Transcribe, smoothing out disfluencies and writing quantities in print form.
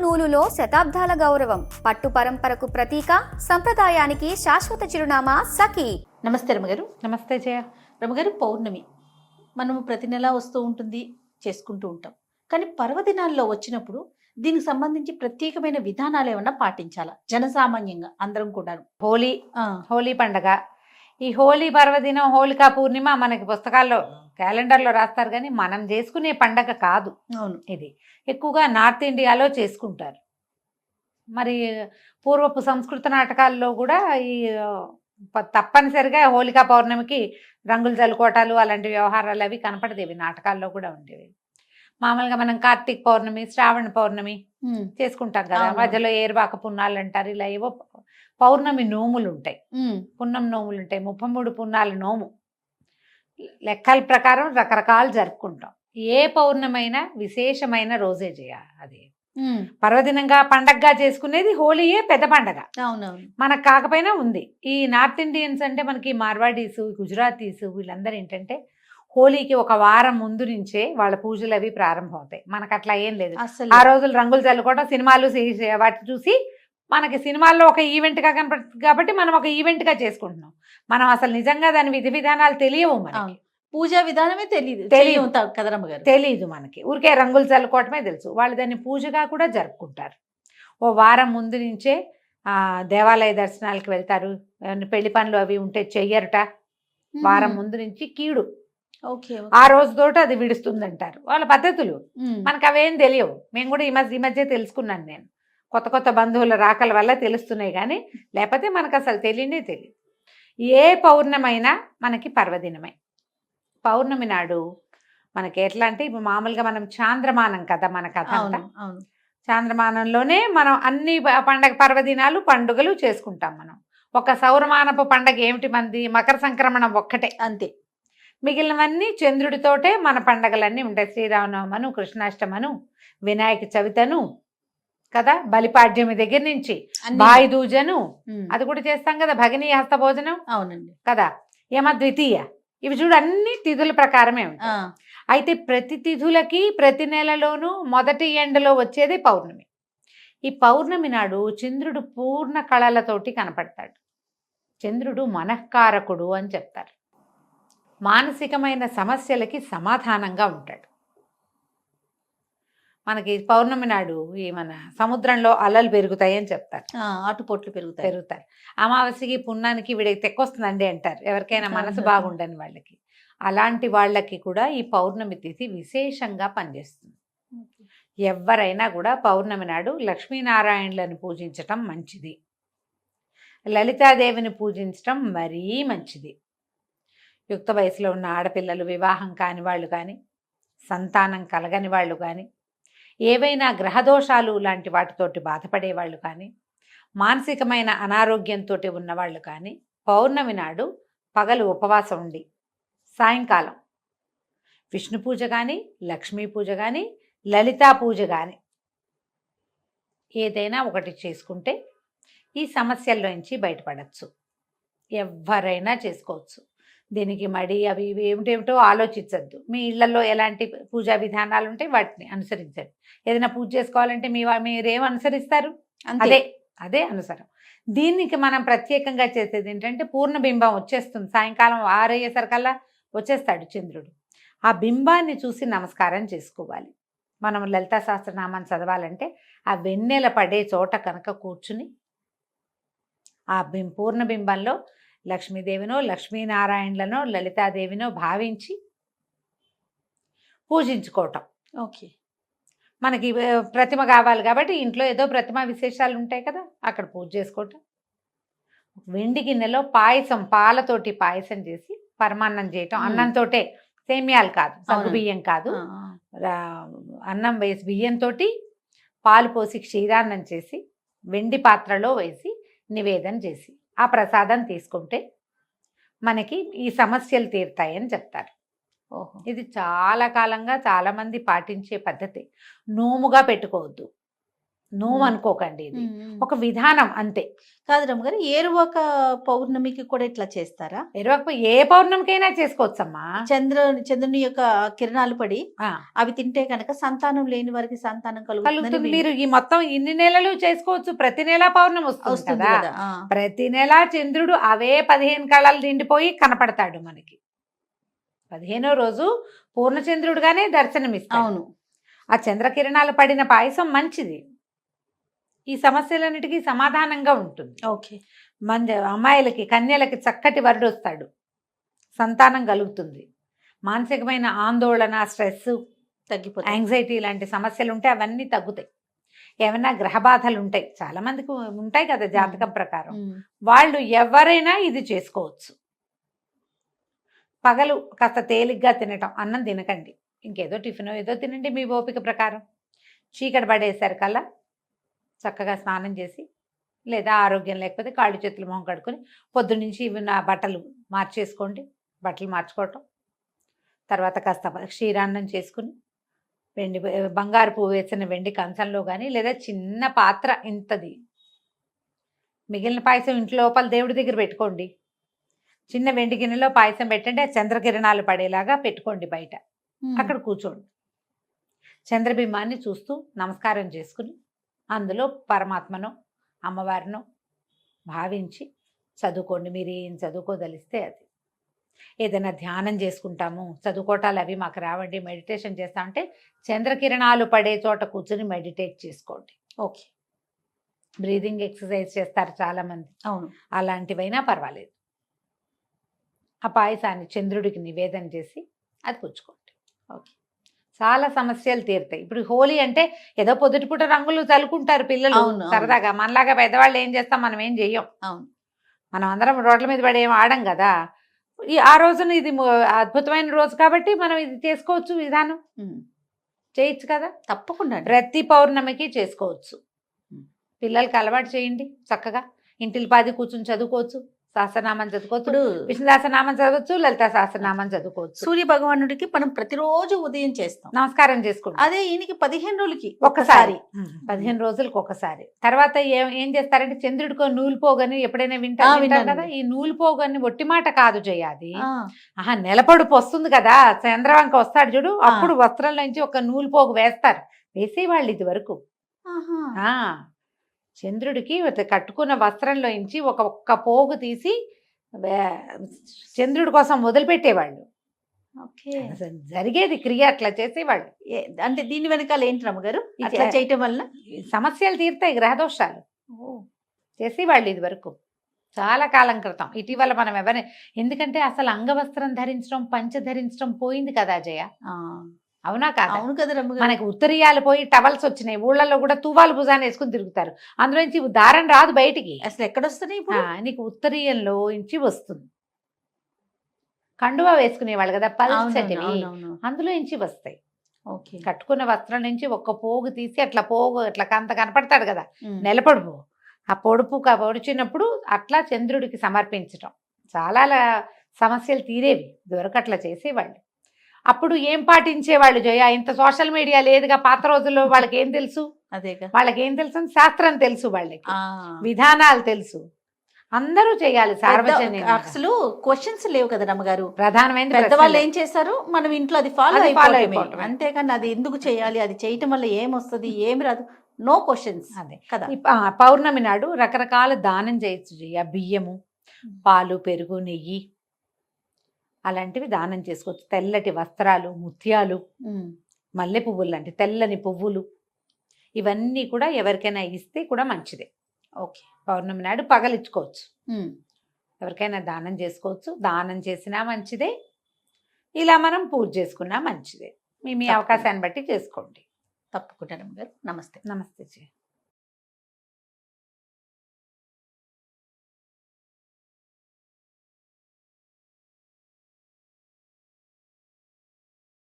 నూలులో శతాబ్దాల గౌరవం, పట్టు పరంపరకు ప్రతీక, సంప్రదాయానికి శాశ్వత చిరునామా సఖీ. నమస్తే రమగారు. నమస్తే జయ. రమగారు, పౌర్ణమి మనము ప్రతి నెల వస్తూ ఉంటుంది, చేసుకుంటూ ఉంటాం. కానీ పర్వదినాల్లో వచ్చినప్పుడు దీనికి సంబంధించి ప్రత్యేకమైన విధానాలు ఏమన్నా పాటించాలా జనసామాన్యంగా అందరం కూడా? హోలీ పండగ, ఈ హోలీ పర్వదినం, హోళికా పూర్ణిమ మనకి పుస్తకాల్లో క్యాలెండర్లో రాస్తారు, కానీ మనం చేసుకునే పండగ కాదు. అవును, ఇది ఎక్కువగా నార్త్ ఇండియాలో చేసుకుంటారు. మరి పూర్వపు సంస్కృత నాటకాల్లో కూడా ఈ తప్పనిసరిగా హోళికా పౌర్ణమికి రంగులు చల్లుకోవటాలు అలాంటి వ్యవహారాలు అవి కనపడేవి, నాటకాల్లో కూడా ఉండేవి. మామూలుగా మనం కార్తీక పౌర్ణమి, శ్రావణ పౌర్ణమి చేసుకుంటాం కదా, మధ్యలో ఏరువాక పున్నాలు అంటారు. ఇలా ఏవో పౌర్ణమి నోములు ఉంటాయి, పున్నం నోములు ఉంటాయి, 33 పున్నాల నోము. లెక్కల ప్రకారం రకరకాలు జరుపుకుంటాం. ఏ పౌర్ణమైనా విశేషమైన రోజే చేయాలి. అది పర్వదినంగా పండగగా చేసుకునేది హోలీయే పెద్ద పండగ. అవునవును, మనకు కాకపోయినా ఉంది. ఈ నార్త్ ఇండియన్స్ అంటే మనకి మార్వాడీసు, గుజరాతీసు వీళ్ళందరూ ఏంటంటే హోలీకి ఒక వారం ముందు నుంచే వాళ్ళ పూజలు అవి ప్రారంభం అవుతాయి. మనకు అట్లా ఏం లేదు. ఆ రోజులు రంగులు చల్లుకోవడం, సినిమాలు వాటి చూసి మనకి సినిమాల్లో ఒక ఈవెంట్గా కనపడుతుంది కాబట్టి మనం ఒక ఈవెంట్గా చేసుకుంటున్నాం. మనం అసలు నిజంగా దాని విధి విధానాలు తెలియవు, మనకి పూజా విధానమే తెలియదు కదా రమ్మగారు. తెలియదు మనకి, ఊరికే రంగులు చల్లుకోవటమే తెలుసు. వాళ్ళు దాన్ని పూజగా కూడా జరుపుకుంటారు. ఓ వారం ముందు నుంచే దేవాలయ దర్శనాలకు వెళ్తారు. పెళ్లి పనులు అవి ఉంటే చెయ్యరట. వారం ముందు నుంచి కీడు ఆ రోజుతోటి అది విడుస్తుందంటారు వాళ్ళ పద్ధతులు. మనకు అవేం తెలియవు. మేము కూడా ఈ మధ్య తెలుసుకున్నాను. నేను కొత్త కొత్త బంధువుల రాకల వల్ల తెలుస్తున్నాయి, కానీ లేకపోతే మనకు అసలు తెలియనే తెలియదు. ఏ పౌర్ణమైనా మనకి పర్వదినమే. పౌర్ణమి నాడు మనకి ఎట్లా అంటే, ఇప్పుడు మామూలుగా మనం చాంద్రమానం కదా మన కథ అంతా. చాంద్రమానంలోనే మనం అన్ని పండగ పర్వదినాలు పండుగలు చేసుకుంటాం. మనం ఒక సౌరమానపు పండగ ఏమిటి మంది, మకర సంక్రమణం ఒక్కటే, అంతే. మిగిలినవన్నీ చంద్రుడితోటే మన పండగలన్నీ ఉంటాయి. శ్రీరామనవమను, కృష్ణాష్టమను, వినాయక చవితను కదా, బలిపాడ్యమి దగ్గర నుంచి బాయిదూజను అది కూడా చేస్తాం కదా, భగినీ హస్త భోజనం. అవునండి కదా, యమ ద్వితీయ, ఇవి చూడు అన్ని తిథుల ప్రకారమే ఉంటాయి. అయితే ప్రతి తిథులకి ప్రతి నెలలోనూ మొదటి ఎండలో వచ్చేది పౌర్ణమి. ఈ పౌర్ణమి నాడు చంద్రుడు పూర్ణ కళలతోటి కనపడతాడు. చంద్రుడు మనఃకారకుడు అని చెప్తారు. మానసికమైన సమస్యలకి సమాధానంగా ఉంటాడు. మనకి పౌర్ణమి నాడు ఈ మన సముద్రంలో అలలు పెరుగుతాయని చెప్తారు, ఆటుపోట్లు పెరుగుతారు. అమావాస్యకి పున్నానికి వీడికి తెక్కొస్తుందండి అంటారు ఎవరికైనా మనసు బాగుండని వాళ్ళకి. అలాంటి వాళ్ళకి కూడా ఈ పౌర్ణమి తిథి విశేషంగా పనిచేస్తుంది. ఎవరైనా కూడా పౌర్ణమి నాడు లక్ష్మీనారాయణులను పూజించటం మంచిది, లలితాదేవిని పూజించటం మరీ మంచిది. యుక్త వయసులో ఉన్న ఆడపిల్లలు, వివాహం కాని వాళ్ళు కానీ, సంతానం కలగని వాళ్ళు కానీ, ఏవైనా గ్రహదోషాలు లాంటి వాటితోటి బాధపడే వాళ్ళు కానీ, మానసికమైన అనారోగ్యంతో ఉన్నవాళ్ళు కానీ పౌర్ణమి నాడు పగలు ఉపవాసం ఉండి సాయంకాలం విష్ణు పూజ కానీ, లక్ష్మీ పూజ కానీ, లలితా పూజ కానీ ఏదైనా ఒకటి చేసుకుంటే ఈ సమస్యల్లోంచి బయటపడచ్చు. ఎవరైనా చేసుకోవచ్చు. దీనికి మడి అవి ఇవి ఏమిటేమిటో ఆలోచించద్దు. మీ ఇళ్లలో ఎలాంటి పూజా విధానాలు ఉంటాయి వాటిని అనుసరించండి. ఏదైనా పూజ చేసుకోవాలంటే మీరేం అనుసరిస్తారు, అదే అనుసరం. దీనికి మనం ప్రత్యేకంగా చేసేది ఏంటంటే, పూర్ణబింబం వచ్చేస్తుంది సాయంకాలం 6 అయ్యేసరికల్లా వచ్చేస్తాడు చంద్రుడు. ఆ బింబాన్ని చూసి నమస్కారం చేసుకోవాలి. మనం లలితా సహస్రనామాన్ని చదవాలంటే ఆ వెన్నెల పడే చోట కనుక కూర్చుని ఆ పూర్ణబింబంలో లక్ష్మీదేవినో, లక్ష్మీనారాయణులనో, లలితాదేవినో భావించి పూజించుకోవటం. మనకి ప్రతిమ కావాలి కాబట్టి ఇంట్లో ఏదో ప్రతిమ విశేషాలు ఉంటాయి కదా, అక్కడ పూజ చేసుకోవటం. వెండి గిన్నెలో పాయసం, పాలతోటి పాయసం చేసి పరమాన్నం చేయటం. అన్నంతో, సేమ్యాలు కాదు, సగ్గు బియ్యం కాదు, అన్నం వేసి బియ్యంతో పాలు పోసి క్షీరాన్నం చేసి వెండి పాత్రలో వేసి నివేదన చేసి ఆ ప్రసాదం తీసుకుంటే మనకి ఈ సమస్యలు తీరుతాయని చెప్తారు. ఇది చాలా కాలంగా చాలామంది పాటించే పద్ధతి. నోముగా పెట్టుకోవద్దు. నోము అనుకోకండి, ఇది ఒక విధానం అంతే. కాదు రమ్మగారు, ఏరువాక పౌర్ణమికి కూడా ఇట్లా చేస్తారా? ఎరువకు ఏ పౌర్ణమికైనా చేసుకోవచ్చమ్మా. చంద్రుని యొక్క కిరణాలు పడి అవి తింటే కనుక సంతానం లేని వారికి సంతానం కలుగుతుంది. మీరు ఈ మొత్తం ఇన్ని నెలలు చేసుకోవచ్చు, ప్రతి నెల పౌర్ణమి వస్తుంది కదా. ప్రతి నెల చంద్రుడు అవే 15 కళలు నిండిపోయి కనపడతాడు మనకి. 15వ రోజు పూర్ణచంద్రుడుగానే దర్శనమిస్తాడు. అవును, ఆ చంద్రకిరణాలు పడిన పాయసం మంచిది, ఈ సమస్యలన్నిటికీ సమాధానంగా ఉంటుంది. ఓకే. అమ్మాయిలకి కన్యలకి చక్కటి వరుడు వస్తాడు, సంతానం కలుగుతుంది, మానసికమైన ఆందోళన, స్ట్రెస్ తగ్గిపోతుంది, యాంగ్జైటీ లాంటి సమస్యలు ఉంటే అవన్నీ తగ్గుతాయి. ఏమైనా గ్రహ బాధలు ఉంటాయి, చాలా మందికి ఉంటాయి కదా జాతకం ప్రకారం, వాళ్ళు ఎవరైనా ఇది చేసుకోవచ్చు. పగలు కాస్త తేలిగ్గా తినటం, అన్నం తినకండి, ఇంకేదో టిఫిన్ ఏదో తినండి మీ ఓపిక ప్రకారం. చీకటి పడేసరికల్లా చక్కగా స్నానం చేసి, లేదా ఆరోగ్యం లేకపోతే కాళ్ళు చేతులు మొహం కడుక్కొని పొద్దున్నుంచి ఇవి నా బట్టలు మార్చేసుకోండి, బట్టలు మార్చుకోవటం. తర్వాత కాస్త క్షీరాన్నం చేసుకుని బంగారు పువ్వు వేసిన వెండి కంచంలో కానీ, లేదా చిన్న పాత్ర ఇంతది, మిగిలిన పాయసం ఇంట్లో లోపల దేవుడి దగ్గర పెట్టుకోండి. చిన్న వెండి గిన్నెలో పాయసం పెట్టండి, ఆ చంద్రకిరణాలు పడేలాగా పెట్టుకోండి బయట, అక్కడ కూర్చోండి. చంద్రబింబాన్ని చూస్తూ నమస్కారం చేసుకుని అందులో పరమాత్మను అమ్మవారిను భావించి చదువుకోండి. మీరు ఏం చదువుకోదలిస్తే అది. ఏదైనా ధ్యానం చేసుకుంటాము, చదువుకోవటాలు అవి మాకు రావండి, మెడిటేషన్ చేస్తామంటే చంద్రకిరణాలు పడే చోట కూర్చొని మెడిటేట్ చేసుకోండి. ఓకే. బ్రీదింగ్ ఎక్సర్సైజ్ చేస్తారు చాలామంది, అవును, అలాంటివైనా పర్వాలేదు. ఆ పాయసాన్ని చంద్రుడికి నివేదన చేసి అది పుచ్చుకోండి. ఓకే, చాలా సమస్యలు తీరుతాయి. ఇప్పుడు హోలీ అంటే ఏదో పొద్దుటిపూట రంగులు చల్లుకుంటారు పిల్లలు సరదాగా, మనలాగా పెద్దవాళ్ళు ఏం చేస్తాం, మనం ఏం చెయ్యం. అవును, మనం అందరం రోడ్ల మీద పడి ఏం ఆడం కదా. ఆ రోజున ఇది అద్భుతమైన రోజు కాబట్టి మనం ఇది చేసుకోవచ్చు, విధానం చేయొచ్చు కదా. తప్పకుండా ప్రతి పౌర్ణమికి చేసుకోవచ్చు. పిల్లలకి అలవాటు చేయండి, చక్కగా ఇంటిల్లి పాది కూర్చుని చదువుకోవచ్చు, సహస్రనామం చదువుకోవచ్చు, విష్ణు సహస్రనామం చదవచ్చు, లలిత సహస్రనామం చదువుకోవచ్చు. సూర్య భగవానుడికి మనం ప్రతిరోజు ఉదయం చేస్తాం, నమస్కారం చేసుకుంటాం. అదే ఈయనకి 15 రోజులకి ఒకసారి, 15 రోజులకు ఒకసారి. తర్వాత ఏం చేస్తారంటే చంద్రుడికో నూలు పోగని ఎప్పుడైనా వింటారు కదా. ఈ నూలు పోగని ఒట్టి మాట కాదు చేయాలి, నెలపడుపు వస్తుంది కదా, చంద్రవంక వస్తాడు చూడు, అప్పుడు వస్త్రంలో నుంచి ఒక నూలు పోగు వేస్తారు, వేసేవాళ్ళు ఇది వరకు. చంద్రుడికి కట్టుకున్న వస్త్రంలో నుంచి ఒక్క పోగు తీసి చంద్రుడి కోసం వదిలిపెట్టేవాళ్ళు. జరిగేది క్రియ, అట్లా చేసేవాళ్ళు. అంటే దీని వెనకాల ఏంటి రమ్మగారు, అట్లా చేయటం వల్ల సమస్యలు తీరుతాయి, గ్రహదోషాలు చేసేవాళ్ళు ఇది వరకు చాలా కాలం క్రితం. ఇటీవల మనం ఎవరి, ఎందుకంటే అసలు అంగవస్త్రం ధరించడం, పంచ ధరించడం పోయింది కదా జయ, అవునా కాదు? అవును కదా రమ్మగారు. మనకి ఉత్తరీయాలు పోయి టవల్స్ వచ్చినాయి, ఊళ్ళల్లో కూడా తువాలు భుజాన్ని వేసుకుని తిరుగుతారు, అందులో నుంచి దారం రాదు బయటికి. అసలు ఎక్కడొస్తున్నాయి ఇప్పుడు? నీకు ఉత్తరీయంలో నుంచి వస్తుంది. కండువా వేసుకునేవాళ్ళు కదా పల్చటివి, అందులో నుంచి వస్తాయి. కట్టుకున్న వస్త్రం నుంచి ఒక్క పోగు తీసి అట్లా పోగు అట్లా కంత కనపడతాడు కదా నెలపొడుపు, ఆ పొడిచినప్పుడు అట్లా చంద్రుడికి సమర్పించటం, చాలా సమస్యలు తీరేవి. ఇదివరకు అట్లా చేసేవాళ్ళు. అప్పుడు ఏం పాటించేవాళ్ళు జయ, ఇంత సోషల్ మీడియా లేదుగా పాత రోజుల్లో. వాళ్ళకి ఏం తెలుసు? వాళ్ళకి ఏం తెలుసు? శాస్త్రం తెలుసు, వాళ్ళకి విధానాలు తెలుసు, అందరూ చేయాలి సార్వజనిక. అసలు క్వశ్చన్స్ లేవు కదా రమ్మగారు, ప్రధానమైన పెద్దవాళ్ళు ఏం చేశారు, మనం ఇంట్లో అది ఫాలో అయిపోవటం, అంతేకాని అది ఎందుకు చేయాలి, అది చేయటం వల్ల ఏమొస్తుంది, ఏమి రాదు, నో క్వశ్చన్స్. అదే కదా. పౌర్ణమి నాడు రకరకాల దానం చేయొచ్చు జయ, బియ్యము, పాలు, పెరుగు, నెయ్యి అలాంటివి దానం చేసుకోవచ్చు. తెల్లటి వస్త్రాలు, ముత్యాలు, మల్లె పువ్వులు లాంటి తెల్లని పువ్వులు, ఇవన్నీ కూడా ఎవరికైనా ఇస్తే కూడా మంచిదే. ఓకే, పౌర్ణమి నాడు పగలిచ్చుకోవచ్చు, ఎవరికైనా దానం చేసుకోవచ్చు. దానం చేసినా మంచిదే, ఇలా మనం పూజ చేసుకున్నా మంచిదే. మీ అవకాశాన్ని బట్టి చేసుకోండి. తప్పకుండా. నమస్తే. నమస్తే.